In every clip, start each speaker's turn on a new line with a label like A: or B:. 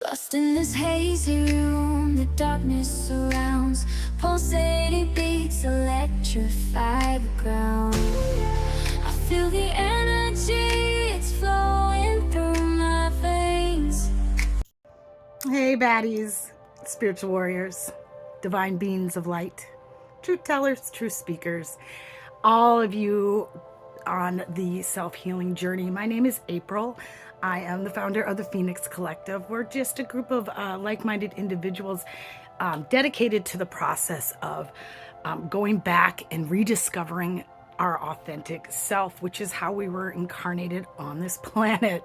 A: Lost in this hazy room, the darkness surrounds. Pulsating beats electrify the ground. I feel the energy, it's flowing through my veins.
B: Hey baddies, spiritual warriors, divine beings of light, truth tellers, truth speakers, all of you on the self-healing journey. My name is April. I am the founder of the Phoenix Collective. We're just a group of like-minded individuals dedicated to the process of going back and rediscovering our authentic self, which is how we were incarnated on this planet.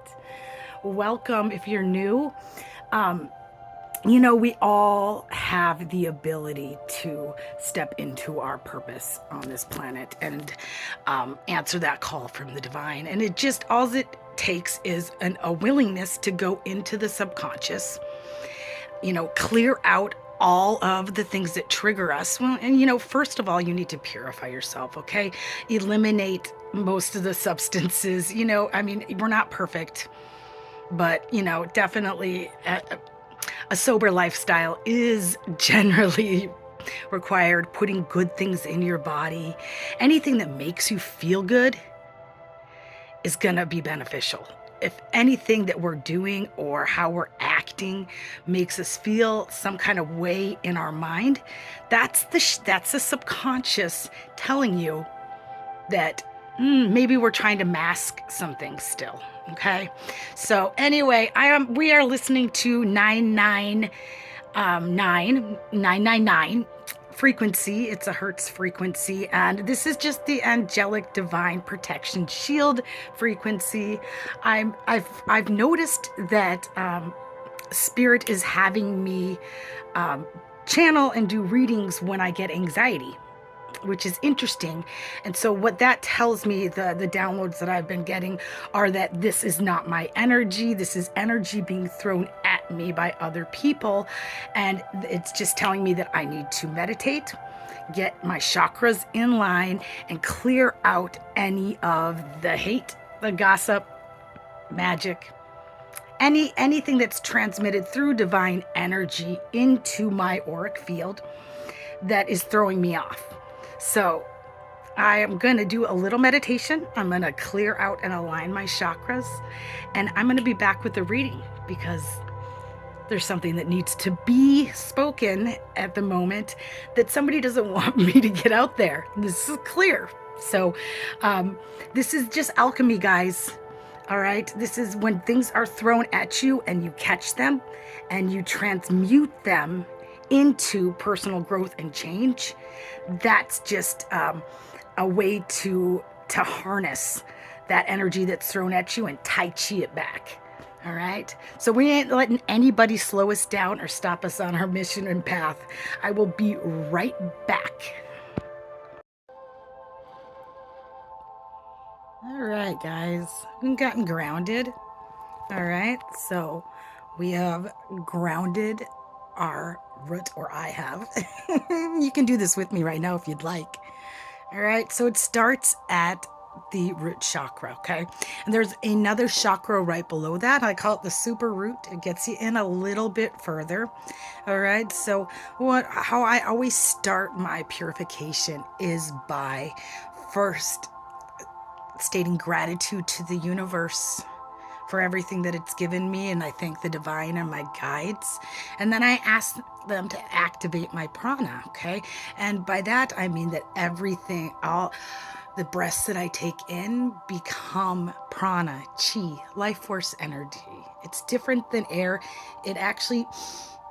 B: Welcome if you're new. You know, we all have the ability to step into our purpose on this planet and answer that call from the divine. And it just, all it takes is a willingness to go into the subconscious, you know, clear out all of the things that trigger us. Well, and you know, first of all, you need to purify yourself, okay? Eliminate most of the substances. You know, I mean, we're not perfect, but, you know, definitely a sober lifestyle is generally required. Putting good things in your body, anything that makes you feel good is gonna be beneficial. If anything that we're doing or how we're acting makes us feel some kind of way in our mind, that's the subconscious telling you that maybe we're trying to mask something still. Okay, so anyway, we are listening to 999 frequency. It's a Hertz frequency, and this is just the angelic divine protection shield frequency. I've noticed that spirit is having me channel and do readings when I get anxiety, which is interesting. And so what that tells me, the downloads that I've been getting, are that this is not my energy. This is energy being thrown at me by other people. And it's just telling me that I need to meditate, get my chakras in line, and clear out any of the hate, the gossip, magic, anything that's transmitted through divine energy into my auric field that is throwing me off. So I am going to do a little meditation. I'm going to clear out and align my chakras. And I'm going to be back with the reading because there's something that needs to be spoken at the moment that somebody doesn't want me to get out there. This is clear. So this is just alchemy, guys. All right. This is when things are thrown at you and you catch them and you transmute them into personal growth and change. That's just a way to harness that energy that's thrown at you and tai chi it back. All right. So we ain't letting anybody slow us down or stop us on our mission and path. I will be right back. All right, guys. We've gotten grounded. All right. So we have grounded our root, or I have. You can do this with me right now if you'd like. All right, so it starts at the root chakra, okay? And there's another chakra right below that. I call it the super root. It gets you in a little bit further. All right, so how I always start my purification is by first stating gratitude to the universe for everything that it's given me, and I thank the divine and my guides. And then I ask them to activate my prana, okay? And by that, I mean that everything, all the breaths that I take in become prana, chi, life force energy. It's different than air. It actually,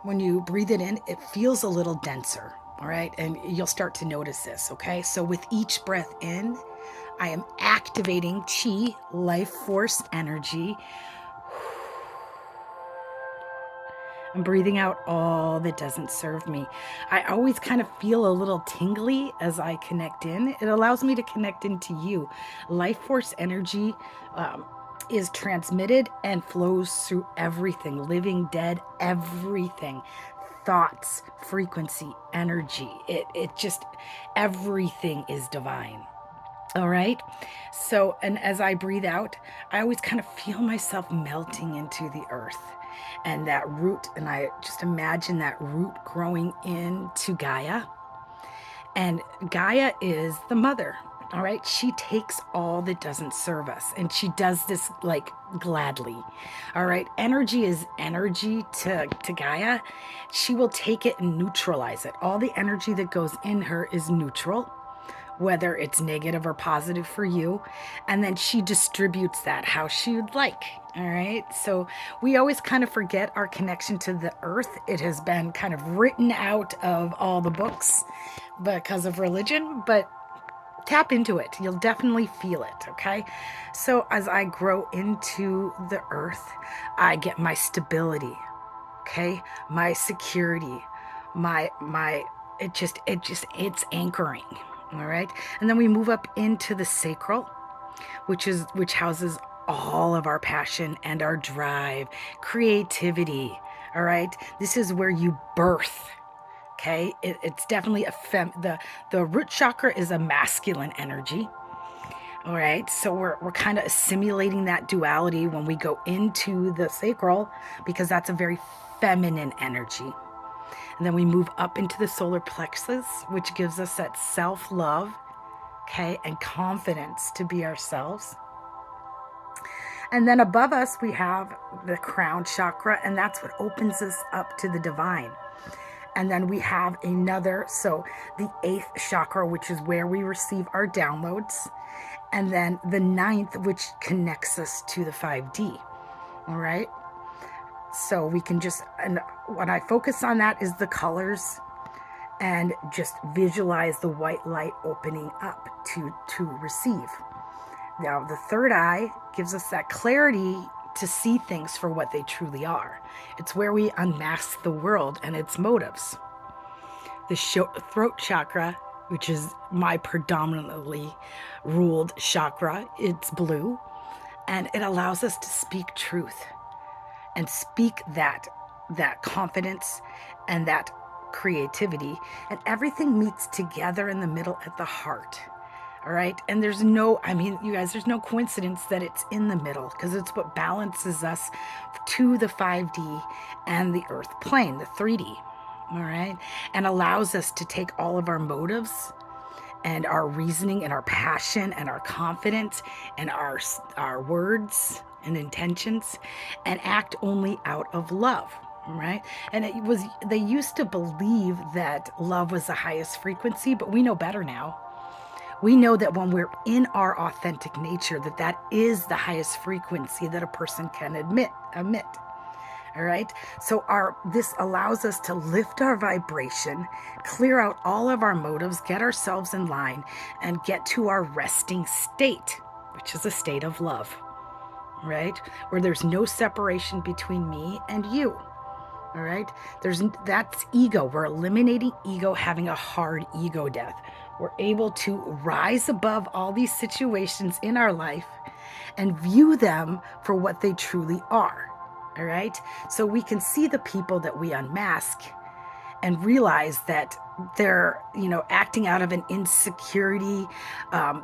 B: when you breathe it in, it feels a little denser, all right? And you'll start to notice this, okay? So with each breath in, I am activating chi, life force energy. I'm breathing out all that doesn't serve me. I always kind of feel a little tingly as I connect in. It allows me to connect into you. Life force energy is transmitted and flows through everything, living, dead, everything. Thoughts, frequency, energy. It just, everything is divine. All right. So, and as I breathe out, I always kind of feel myself melting into the earth. and that root, and I just imagine that root growing into Gaia. And Gaia is the mother. All right. She takes all that doesn't serve us, and she does this like gladly. All right. Energy is energy to Gaia. She will take it and neutralize it. All the energy that goes in her is neutral, whether it's negative or positive for you. And then she distributes that how she would like. All right. So we always kind of forget our connection to the earth. It has been kind of written out of all the books because of religion, but tap into it. You'll definitely feel it. Okay. So as I grow into the earth, I get my stability. Okay. My security, it's anchoring. All right. And then we move up into the sacral, which houses all of our passion and our drive, creativity. All right. This is where you birth. Okay. It's definitely the root chakra is a masculine energy. All right. So we're kind of assimilating that duality when we go into the sacral, because that's a very feminine energy. And then we move up into the solar plexus, which gives us that self-love, okay, and confidence to be ourselves. And then above us, we have the crown chakra, and that's what opens us up to the divine. And then we have another, so the 8th chakra, which is where we receive our downloads. And then the 9th, which connects us to the 5D. All right. So we can just, and when I focus on that is the colors, and just visualize the white light opening up to receive. Now, the third eye gives us that clarity to see things for what they truly are. It's where we unmask the world and its motives. The throat chakra, which is my predominantly ruled chakra, it's blue, and it allows us to speak truth and speak that confidence and that creativity, and everything meets together in the middle at the heart. All right. And there's no, you guys, there's no coincidence that it's in the middle, because it's what balances us to the 5D and the earth plane, the 3D. All right. And allows us to take all of our motives and our reasoning and our passion and our confidence and our words and intentions and act only out of love. Right. And they used to believe that love was the highest frequency, but we know better now. We know that when we're in our authentic nature, that is the highest frequency that a person can emit. All right. So this allows us to lift our vibration, clear out all of our motives, get ourselves in line, and get to our resting state, which is a state of love, right? Where there's no separation between me and you. All right. That's ego. We're eliminating ego, having a hard ego death. We're able to rise above all these situations in our life and view them for what they truly are. All right. So we can see the people that we unmask and realize that they're, acting out of an insecurity.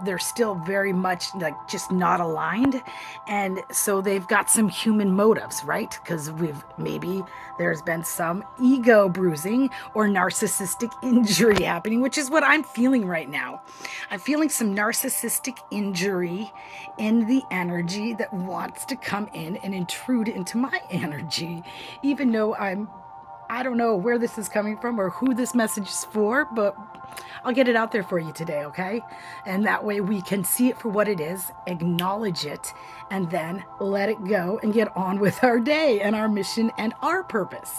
B: They're still very much like just not aligned. And so they've got some human motives, right? Because maybe there's been some ego bruising or narcissistic injury happening, which is what I'm feeling right now. I'm feeling some narcissistic injury in the energy that wants to come in and intrude into my energy, even though I don't know where this is coming from or who this message is for, but I'll get it out there for you today, okay? And that way we can see it for what it is, acknowledge it, and then let it go and get on with our day and our mission and our purpose.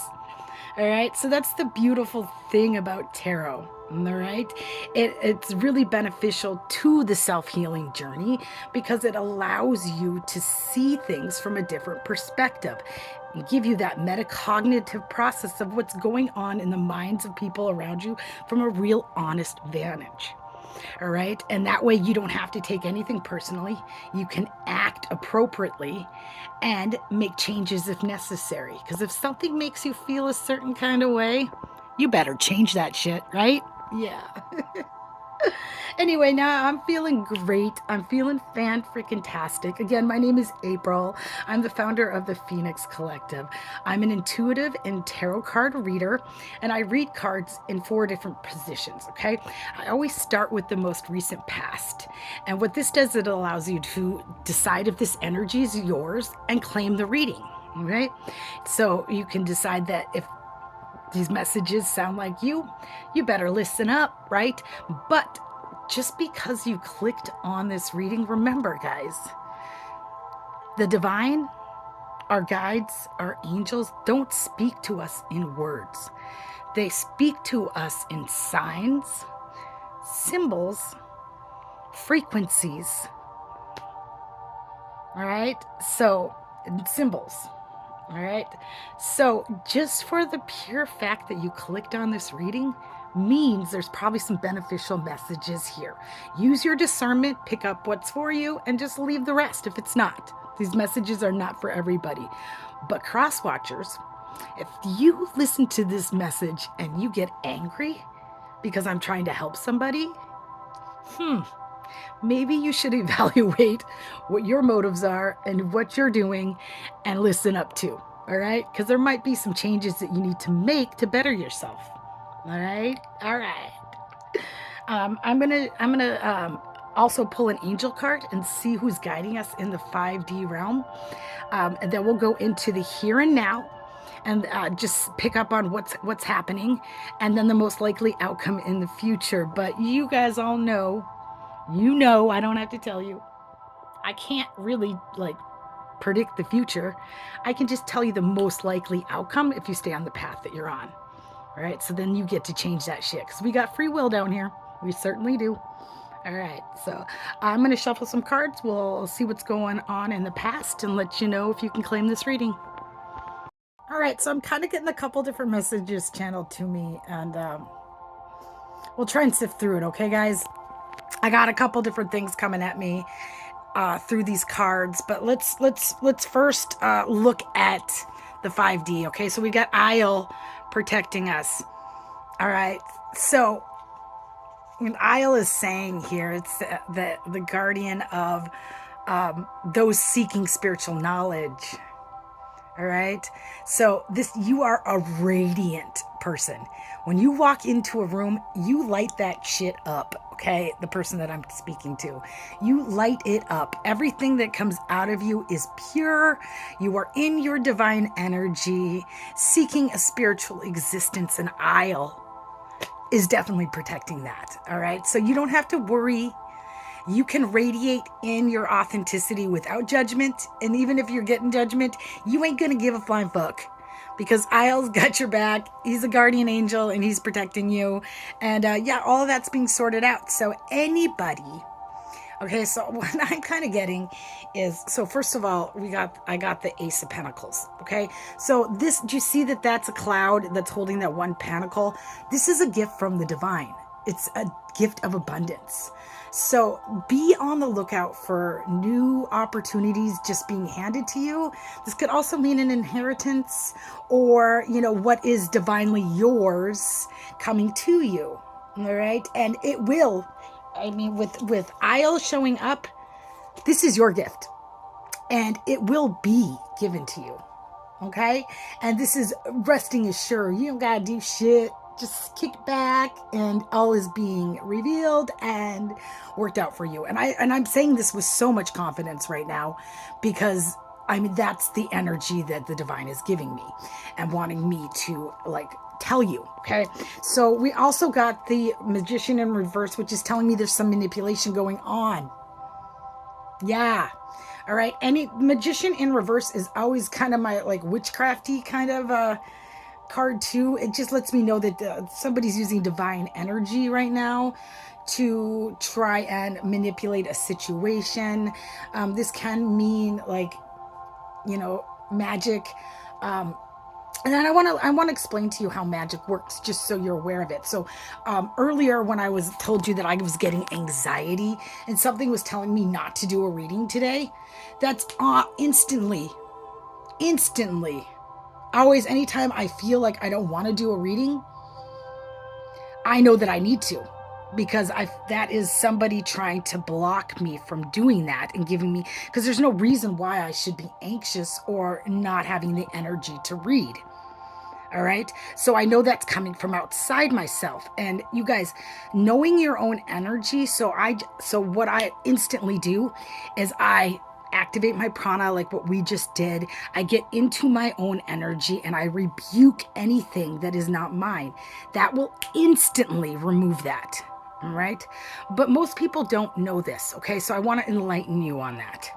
B: All right, so that's the beautiful thing about tarot. All right, it's really beneficial to the self-healing journey because it allows you to see things from a different perspective. It give you that metacognitive process of what's going on in the minds of people around you from a real honest vantage. All right. And that way you don't have to take anything personally. You can act appropriately and make changes if necessary. Because if something makes you feel a certain kind of way, you better change that shit, right? Yeah. Anyway, now I'm feeling great. I'm feeling fan-freaking-tastic. Again, my name is April. I'm the founder of the Phoenix Collective. I'm an intuitive and tarot card reader, and I read cards in 4 different positions, okay? I always start with the most recent past. And what this does, it allows you to decide if this energy is yours and claim the reading, okay? So you can decide that if these messages sound like you better listen up, right? But just because you clicked on this reading, remember, guys, the divine, our guides, our angels don't speak to us in words. They speak to us in signs, symbols, frequencies. All right? So, symbols. All right. So, just for the pure fact that you clicked on this reading means there's probably some beneficial messages here. Use your discernment, pick up what's for you, and just leave the rest if it's not. These messages are not for everybody. But cross watchers, if you listen to this message and you get angry because I'm trying to help somebody, maybe you should evaluate what your motives are and what you're doing and listen up to. All right? Because there might be some changes that you need to make to better yourself. All right? All right. I'm gonna also pull an angel card and see who's guiding us in the 5D realm. And then we'll go into the here and now and just pick up on what's happening and then the most likely outcome in the future. But you guys all know, I don't have to tell you, I can't really predict the future. I can just tell you the most likely outcome if you stay on the path that you're on. All right, so then you get to change that shit because we got free will down here. We certainly do. All right, so I'm going to shuffle some cards. We'll see what's going on in the past and let you know if you can claim this reading. All right, so I'm kind of getting a couple different messages channeled to me, and we'll try and sift through it, okay, guys? I got a couple different things coming at me through these cards, but let's first look at the 5D. Okay, so we got Isle protecting us. All right, so Isle is saying here it's the guardian of those seeking spiritual knowledge. All right, so you are a radiant person. When you walk into a room, you light that shit up. Okay, the person that I'm speaking to, you light it up. Everything that comes out of you is pure. You are in your divine energy, seeking a spiritual existence, and Isle is definitely protecting that. All right, so you don't have to worry. You can radiate in your authenticity without judgment. And even if you're getting judgment, you ain't going to give a flying fuck. Because Isle's got your back. He's a guardian angel and he's protecting you. And yeah, all of that's being sorted out. So anybody... Okay, so what I'm kind of getting is... So first of all, I got the Ace of Pentacles. Okay, so do you see that that's a cloud that's holding that one pentacle? This is a gift from the divine. It's a gift of abundance. So be on the lookout for new opportunities just being handed to you. This could also mean an inheritance or, what is divinely yours coming to you. All right. And it will, with Isle showing up, this is your gift and it will be given to you. Okay. And this is resting assured. You don't got to do shit. Just kick back and all is being revealed and worked out for you. And I'm saying this with so much confidence right now because that's the energy that the divine is giving me and wanting me to tell you. Okay. So we also got the Magician in reverse, which is telling me there's some manipulation going on. Yeah. All right. Any Magician in reverse is always kind of my witchcrafty kind of, card too. It just lets me know that somebody's using divine energy right now to try and manipulate a situation. This can mean magic. And then I want to explain to you how magic works, just so you're aware of it. So earlier when I told you that I was getting anxiety and something was telling me not to do a reading today, that's instantly. Always, anytime I feel like I don't want to do a reading, I know that I need to. because that is somebody trying to block me from doing that and giving me, because there's no reason why I should be anxious or not having the energy to read. All right. So I know that's coming from outside myself. And you guys, knowing your own energy. So what I instantly do is I activate my prana, like what we just did. I get into my own energy and I rebuke anything that is not mine. That will instantly remove that. All right. But most people don't know this. Okay. So I want to enlighten you on that.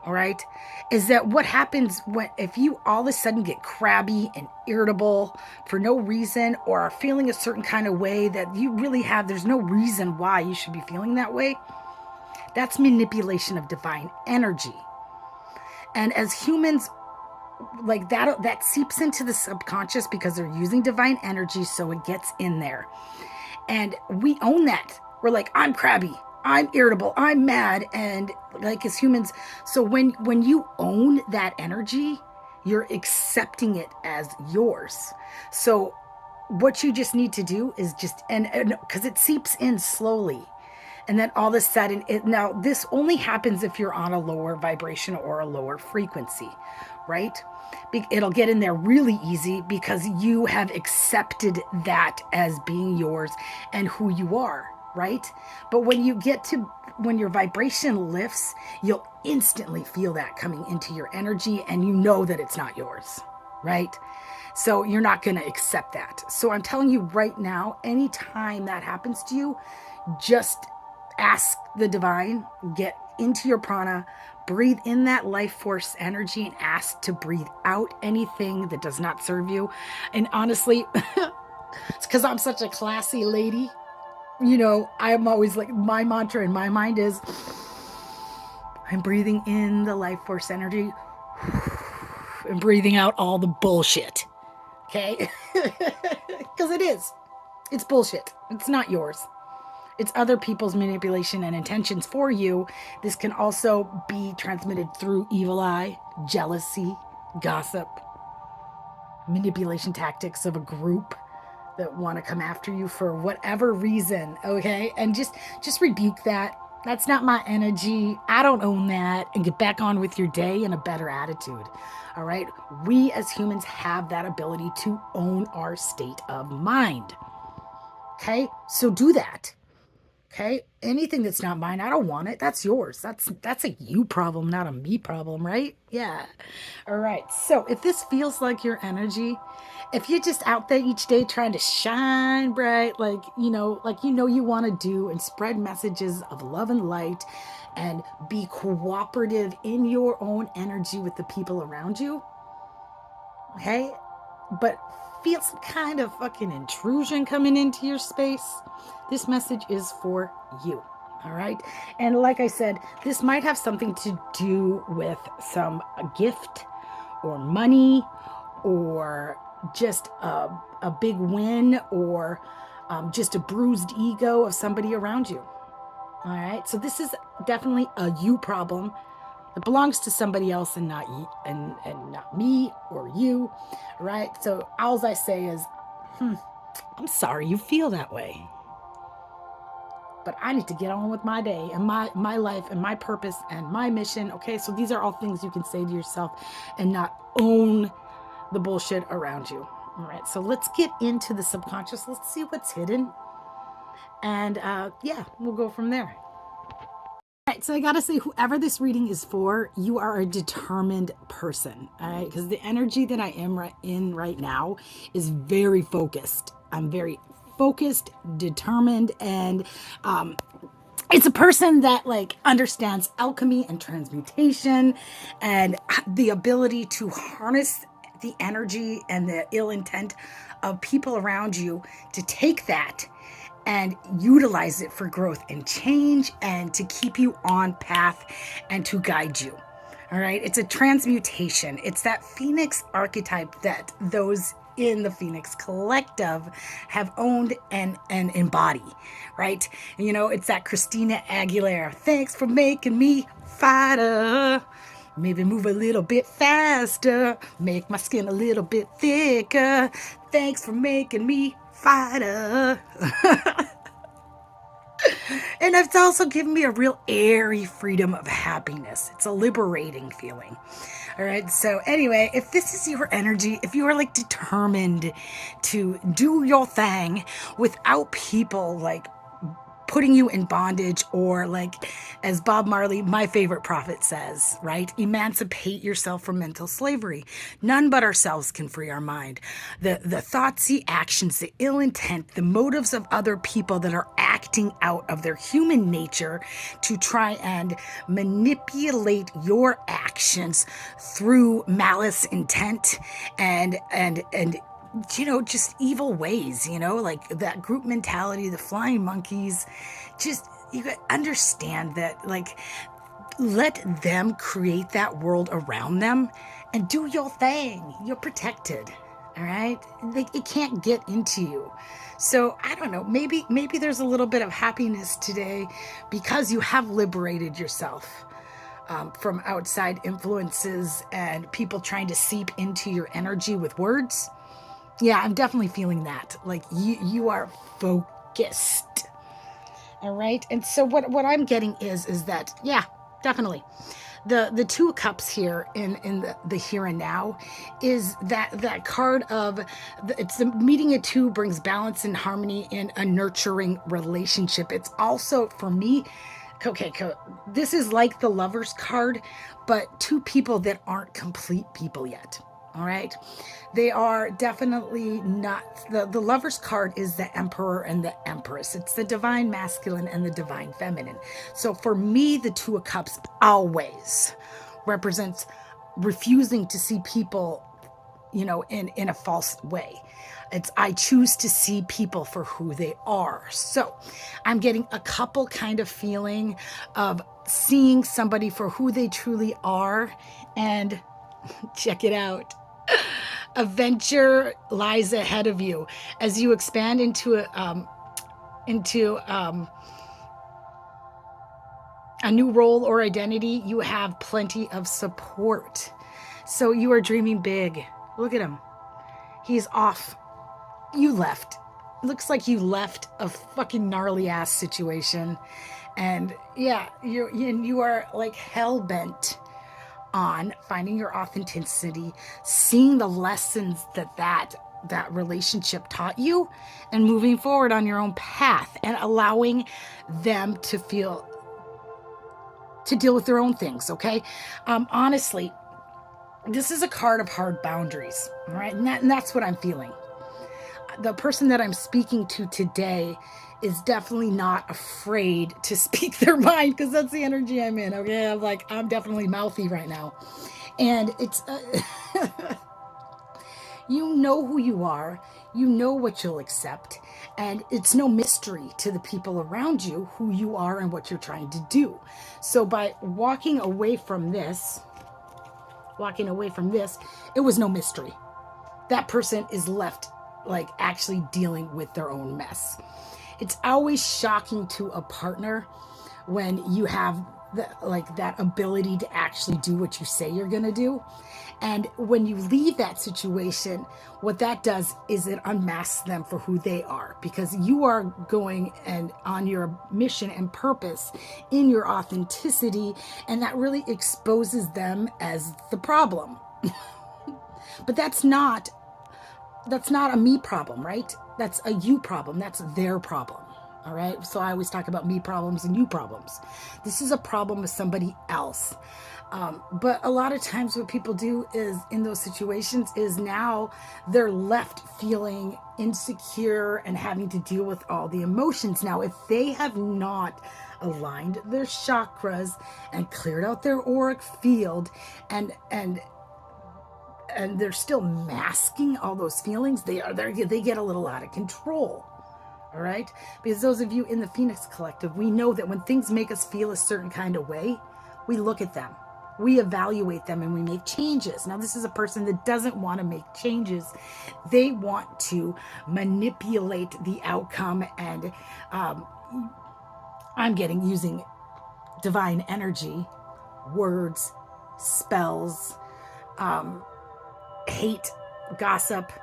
B: All right, is that what happens if you all of a sudden get crabby and irritable for no reason, or are feeling a certain kind of way that you really there's no reason why you should be feeling that way? That's manipulation of divine energy. And as humans, like that seeps into the subconscious because they're using divine energy, so it gets in there. And we own that. We're like, I'm crabby, I'm irritable, I'm mad. And like as humans, so when you own that energy, you're accepting it as yours. So what you just need to do is just, and because it seeps in slowly. And then all of a sudden, now this only happens if you're on a lower vibration or a lower frequency, right? It'll get in there really easy because you have accepted that as being yours and who you are, right? But when your vibration lifts, you'll instantly feel that coming into your energy and you know that it's not yours, right? So you're not going to accept that. So I'm telling you right now, anytime that happens to you, just ask the divine, get into your prana, breathe in that life force energy and ask to breathe out anything that does not serve you. And honestly, it's because I'm such a classy lady. You know, I'm always like, my mantra in my mind is, I'm breathing in the life force energy and breathing out all the bullshit. Okay? Because it's bullshit. It's not yours. It's other people's manipulation and intentions for you. This can also be transmitted through evil eye, jealousy, gossip, manipulation tactics of a group that want to come after you for whatever reason, okay? And just rebuke that. That's not my energy. I don't own that. And get back on with your day in a better attitude, all right? We as humans have that ability to own our state of mind, okay? So do that. Okay, anything that's not mine, I don't want it. That's yours. That's a you problem, not a me problem, right? Yeah. All right. So if this feels like your energy, if you're just out there each day trying to shine bright, like you want to do, and spread messages of love and light, and be cooperative in your own energy with the people around you, okay? But feel some kind of fucking intrusion coming into your space, this message is for you. All right. And like I said, this might have something to do with a gift or money or just a big win or just a bruised ego of somebody around you. All right. So this is definitely a you problem. It belongs to somebody else and not you, and not me or you, right? So all I say is, I'm sorry you feel that way, but I need to get on with my day and my life and my purpose and my mission. Okay, so these are all things you can say to yourself and not own the bullshit around you. All right, so let's get into the subconscious. Let's see what's hidden, and we'll go from there. All right, so I gotta say, whoever this reading is for, you are a determined person, all right? Because the energy that I am in right now is very focused. I'm very focused, determined, and it's a person that like understands alchemy and transmutation and the ability to harness the energy and the ill intent of people around you to take that and utilize it for growth and change and to keep you on path and to guide you. All right. It's a transmutation. It's that Phoenix archetype that those in the Phoenix collective have owned and embody, right? You know, it's that Christina Aguilera. Thanks for making me fighter. Maybe move a little bit faster. Make my skin a little bit thicker. Thanks for making me fighter. And it's also given me a real airy freedom of happiness. It's a liberating feeling. All right. So anyway, if this is your energy, if you are like determined to do your thing without people like putting you in bondage, or like, as Bob Marley, my favorite prophet, says, right? Emancipate yourself from mental slavery. None but ourselves can free our mind. The thoughts, the actions, the ill intent, the motives of other people that are acting out of their human nature to try and manipulate your actions through malice, intent, and just evil ways, like that group mentality, the flying monkeys. Just, you got to understand that, like, let them create that world around them and do your thing. You're protected. All right. It can't get into you. So I don't know, maybe there's a little bit of happiness today because you have liberated yourself from outside influences and people trying to seep into your energy with words. Yeah, I'm definitely feeling that. Like you are focused. All right. And so what I'm getting is that, yeah, definitely. The Two of Cups here in the here and now is that card of it's the meeting of two brings balance and harmony in a nurturing relationship. It's also, for me, okay, this is like the Lover's card, but two people that aren't complete people yet. All right. They are definitely not. The Lover's card is the Emperor and the Empress. It's the divine masculine and the divine feminine. So for me, the Two of Cups always represents refusing to see people, in a false way. It's, I choose to see people for who they are. So I'm getting a couple kind of feeling of seeing somebody for who they truly are. And check it out. A venture lies ahead of you as you expand into a new role or identity. You have plenty of support, so you are dreaming big. Look at him. He's off. You left. Looks like you left a fucking gnarly ass situation, and yeah, you are like hell bent on finding your authenticity, seeing the lessons that relationship taught you, and moving forward on your own path and allowing them to deal with their own things. Okay. Honestly, this is a card of hard boundaries. All right. And that's what I'm feeling. The person that I'm speaking to today is definitely not afraid to speak their mind, because that's the energy I'm in. Okay. I'm definitely mouthy right now. And it's, you know who you are, you know what you'll accept, and it's no mystery to the people around you who you are and what you're trying to do. So by walking away from this, it was no mystery. That person is left like actually dealing with their own mess. It's always shocking to a partner when you have that ability to actually do what you say you're going to do. And when you leave that situation, what that does is it unmasks them for who they are, because you are going and on your mission and purpose in your authenticity, and that really exposes them as the problem. But that's not a me problem, right? That's a you problem. That's their problem. All right. So I always talk about me problems and you problems. This is a problem with somebody else. But a lot of times what people do is in those situations is now they're left feeling insecure and having to deal with all the emotions. Now, if they have not aligned their chakras and cleared out their auric field and they're still masking all those feelings, they get a little out of control. All right. Because those of you in the Phoenix Collective, we know that when things make us feel a certain kind of way, we look at them, we evaluate them, and we make changes. Now, this is a person that doesn't want to make changes. They want to manipulate the outcome. And I'm using divine energy, words, spells, hate, gossip,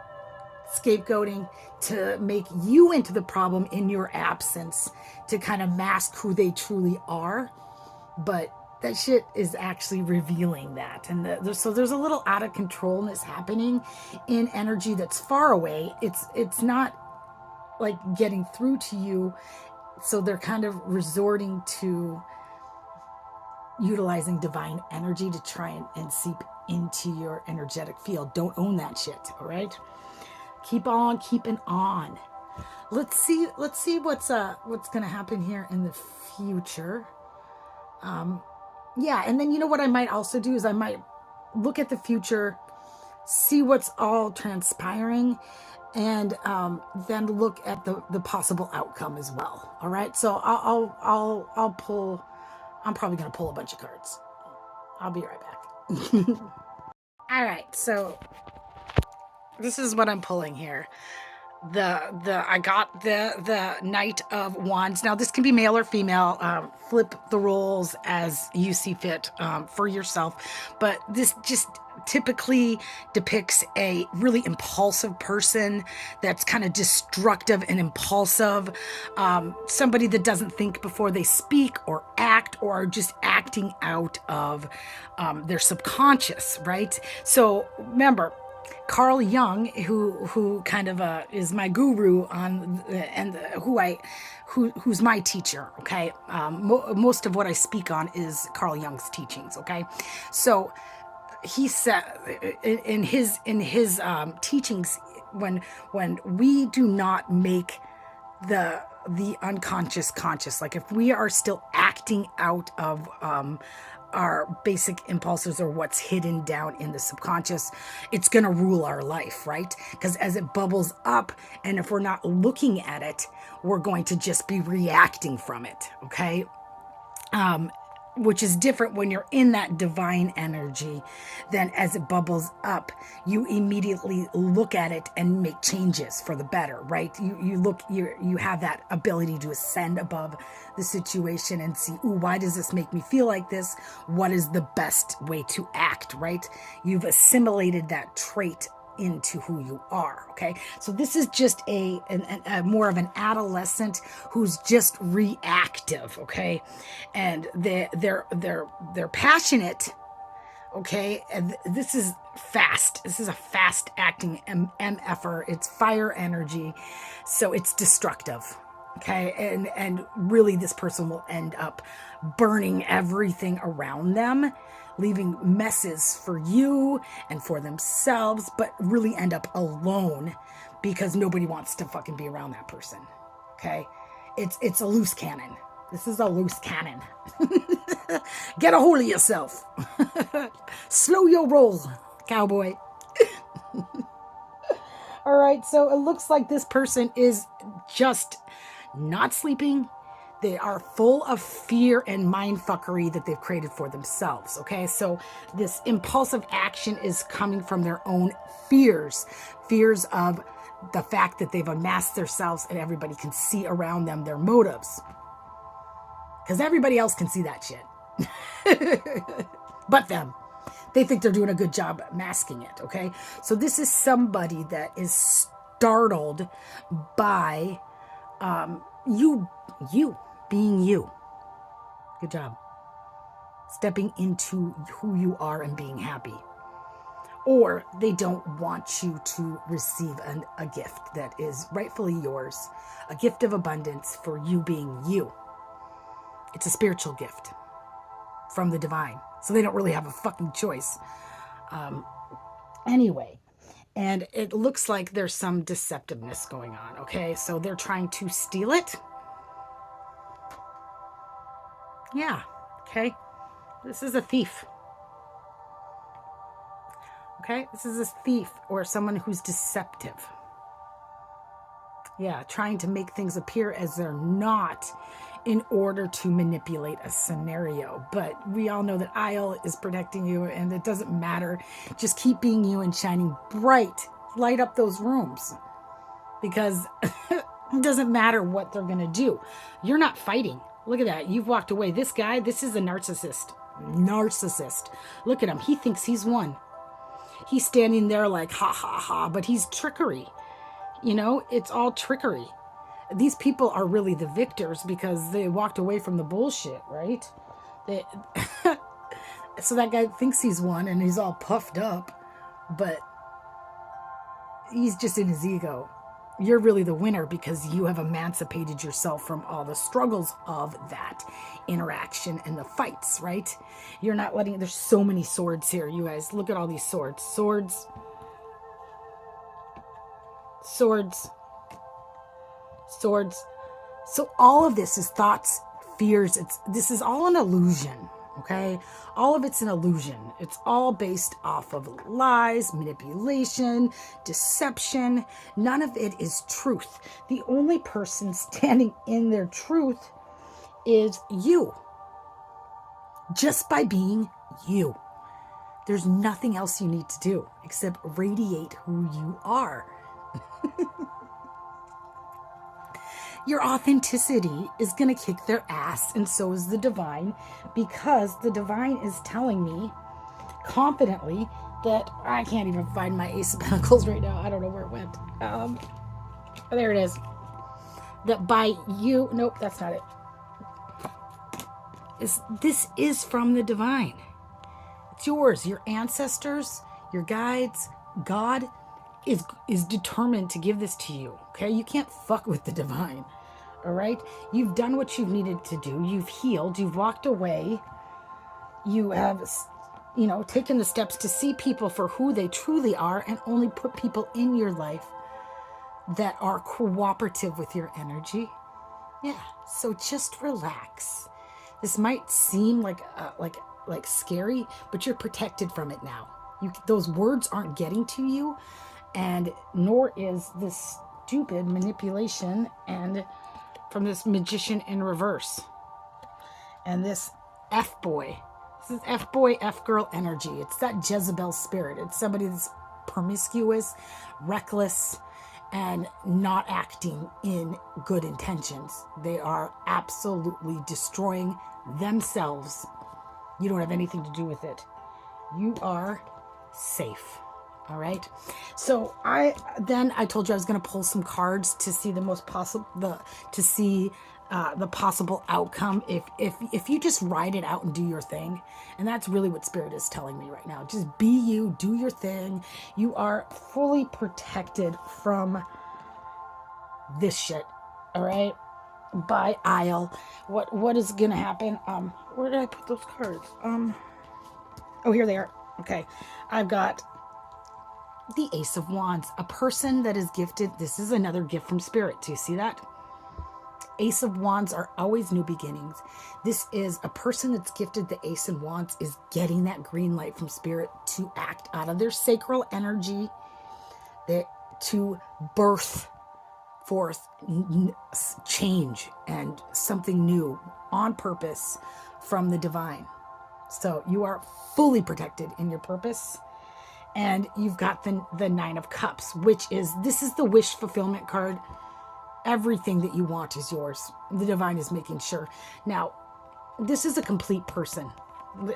B: scapegoating, to make you into the problem in your absence, to kind of mask who they truly are. But that shit is actually revealing that. And so there's a little out of controlness happening in energy that's far away. It's not like getting through to you. So they're kind of resorting to utilizing divine energy to try and seep into your energetic field. Don't own that shit, all right? Keep on keeping on. Let's see what's gonna happen here in the future. Yeah, and then you know what I might also do is I might look at the future, see what's all transpiring, and then look at the possible outcome as well. All right, so I'll pull. I'm probably gonna pull a bunch of cards. I'll be right back. All right, so this is what I'm pulling here. I got the Knight of Wands. Now this can be male or female. Flip the roles as you see fit for yourself. But this just typically depicts a really impulsive person that's kind of destructive and impulsive. Somebody that doesn't think before they speak or act, or are just acting out of their subconscious, right? So remember, Carl Jung, who kind of is my guru on who's my teacher. Okay, most of what I speak on is Carl Jung's teachings. Okay, so he said in his teachings, when we do not make the unconscious conscious, like if we are still acting out of our basic impulses or what's hidden down in the subconscious, it's going to rule our life, right? Because as it bubbles up, and if we're not looking at it, we're going to just be reacting from it, okay? Which is different when you're in that divine energy. Then as it bubbles up, you immediately look at it and make changes for the better, right? You have that ability to ascend above the situation and see, ooh, why does this make me feel like this? What is the best way to act, right? You've assimilated that trait into who you are. Okay, so this is just a more of an adolescent who's just reactive. Okay, and they're passionate. Okay, and this is fast. This is a fast acting MFer. It's fire energy, so it's destructive. Okay, and really this person will end up burning everything around them, leaving messes for you and for themselves, but really end up alone because nobody wants to fucking be around that person. Okay, it's a loose cannon. This is a loose cannon. Get a hold of yourself. Slow your roll, cowboy. All right, so it looks like this person is just not sleeping. They are full of fear and mind fuckery that they've created for themselves. Okay, so this impulsive action is coming from their own fears of the fact that they've unmasked themselves and everybody can see around them their motives. Because everybody else can see that shit. But them. They think they're doing a good job at masking it, okay? So this is somebody that is startled by you being you. Good job. Stepping into who you are and being happy. Or they don't want you to receive a gift that is rightfully yours, a gift of abundance for you being you. It's a spiritual gift from the divine. So they don't really have a fucking choice. Anyway, and it looks like there's some deceptiveness going on, okay? So they're trying to steal it. Yeah, okay. This is a thief. Okay, this is a thief or someone who's deceptive. Yeah, trying to make things appear as they're not in order to manipulate a scenario. But we all know that Isle is protecting you and it doesn't matter. Just keep being you and shining bright. Light up those rooms because it doesn't matter what they're going to do. You're not fighting. Look at that. You've walked away. This guy, this is a narcissist. Look at him. He thinks he's won. He's standing there like, ha, ha, ha, but he's trickery. You know, it's all trickery. These people are really the victors because they walked away from the bullshit, right? They, so that guy thinks he's won and he's all puffed up, but he's just in his ego. You're really the winner because you have emancipated yourself from all the struggles of that interaction and the fights, right? You're not letting, there's so many swords here, you guys. Look at all these swords. Swords. Swords. Swords. So all of this is thoughts, fears. This is all an illusion, okay? All of it's an illusion. It's all based off of lies, manipulation, deception. None of it is truth. The only person standing in their truth is you. Just by being you. There's nothing else you need to do except radiate who you are. Your authenticity is going to kick their ass, and so is the divine, because the divine is telling me confidently that I can't even find my Ace of Pentacles right now. I don't know where it went. There it is. That by you, nope, that's not it. This is from the divine. It's yours. Your ancestors, your guides, God is determined to give this to you. Okay, you can't fuck with the divine. All right, you've done what you've needed to do. You've healed. You've walked away. You have, taken the steps to see people for who they truly are, and only put people in your life that are cooperative with your energy. Yeah. So just relax. This might seem like scary, but you're protected from it now. Those words aren't getting to you. And nor is this stupid manipulation and from this magician in reverse. And this F-boy. This is F-boy, F-girl energy. It's that Jezebel spirit. It's somebody that's promiscuous, reckless, and not acting in good intentions. They are absolutely destroying themselves. You don't have anything to do with it. You are safe. All right. So I told you I was going to pull some cards to see the possible outcome if you just ride it out and do your thing. And that's really what Spirit is telling me right now. Just be you, do your thing. You are fully protected from this shit. All right. By Isle. What is going to happen? Where did I put those cards? Oh, here they are. Okay. I've got the Ace of Wands, a person that is gifted. This is another gift from Spirit. Do you see that? Ace of Wands are always new beginnings. This is a person that's gifted the Ace of Wands is getting that green light from Spirit to act out of their sacral energy, to birth forth change and something new on purpose from the divine. So you are fully protected in your purpose. And you've got the Nine of Cups, this is the wish fulfillment card. Everything that you want is yours. The divine is making sure. Now, this is a complete person.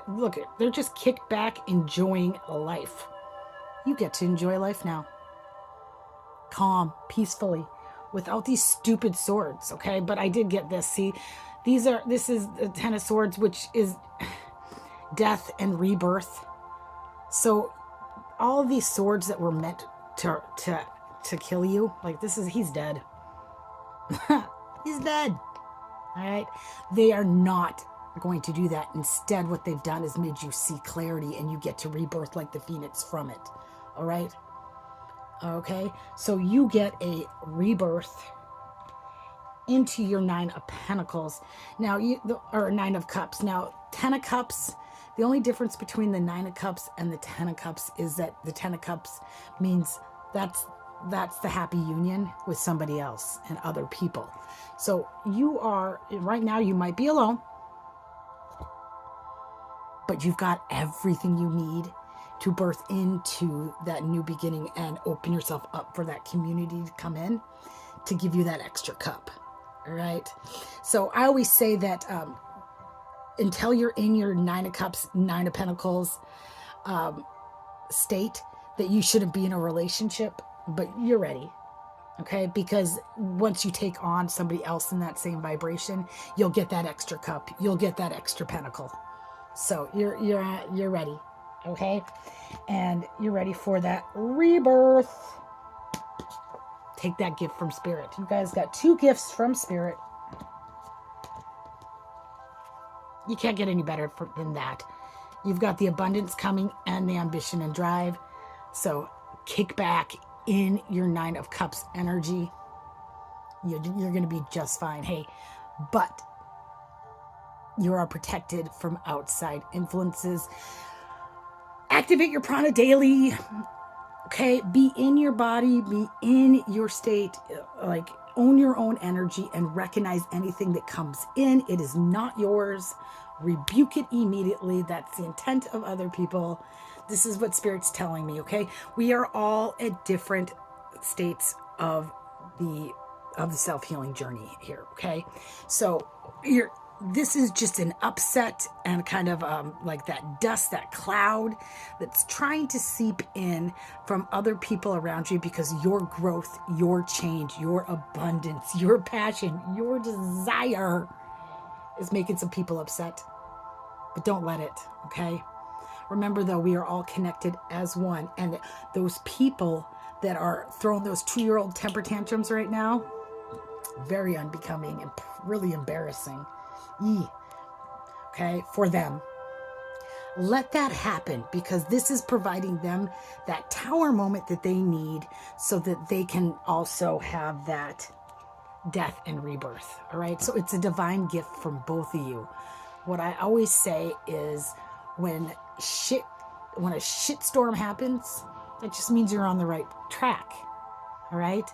B: Look, they're just kicked back, enjoying life. You get to enjoy life now. Calm, peacefully, without these stupid swords, okay? But I did get this. See, this is the Ten of Swords, which is death and rebirth. So all of these swords that were meant to kill you, like he's dead. He's dead. All right. They are not going to do that. Instead, what they've done is made you see clarity, and you get to rebirth like the Phoenix from it. All right. Okay. So you get a rebirth into your Nine of Pentacles. Now or Nine of Cups. Now, Ten of Cups. The only difference between the Nine of Cups and the Ten of Cups is that the Ten of Cups means that's the happy union with somebody else and other people. So you are, right now you might be alone, but you've got everything you need to birth into that new beginning and open yourself up for that community to come in to give you that extra cup. All right. So I always say that, until you're in your Nine of Cups, Nine of Pentacles state, that you shouldn't be in a relationship, but you're ready. Okay, because once you take on somebody else in that same vibration, you'll get that extra cup, you'll get that extra pentacle. So you're ready, okay, and you're ready for that rebirth. Take that gift from Spirit. You guys got 2 gifts from Spirit. You can't get any better than that. You've got the abundance coming and the ambition and drive. So kick back in your 9 of Cups energy. You're going to be just fine. Hey, but you are protected from outside influences. Activate your prana daily. Okay, be in your body, be in your state, like own your own energy and recognize anything that comes in. It is not yours. Rebuke it immediately. That's the intent of other people. This is what Spirit's telling me, okay? We are all at different states of the self-healing journey here, okay? So this is just an upset and kind of like that dust, that cloud that's trying to seep in from other people around you, because your growth, your change, your abundance, your passion, your desire is making some people upset. But don't let it, okay? Remember, though, we are all connected as one. And those people that are throwing those 2-year-old temper tantrums right now, very unbecoming and really embarrassing. Okay, for them. Let that happen, because this is providing them that tower moment that they need so that they can also have that death and rebirth. All right, so it's a divine gift from both of you. What I always say is when a shitstorm happens, that just means you're on the right track. All right,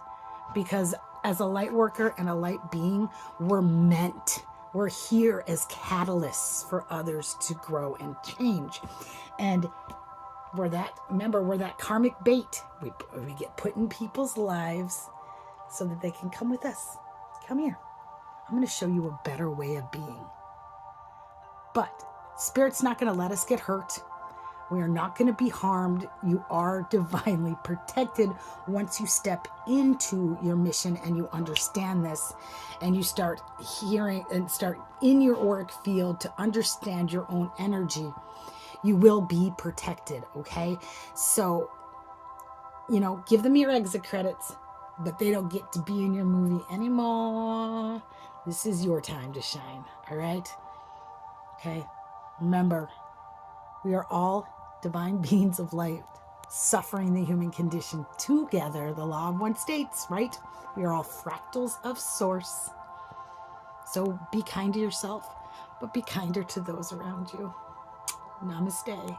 B: because as a light worker and a light being, we're here as catalysts for others to grow and change. And we're that karmic bait. We get put in people's lives so that they can come with us. Come here. I'm going to show you a better way of being. But Spirit's not going to let us get hurt. We are not going to be harmed. You are divinely protected once you step into your mission and you understand this and you start hearing and start in your auric field to understand your own energy. You will be protected, okay? So, give them your exit credits, but they don't get to be in your movie anymore. This is your time to shine, all right? Okay? Remember, we are all divine beings of light, suffering the human condition together. The law of one states, right? We are all fractals of source. So be kind to yourself, but be kinder to those around you. Namaste.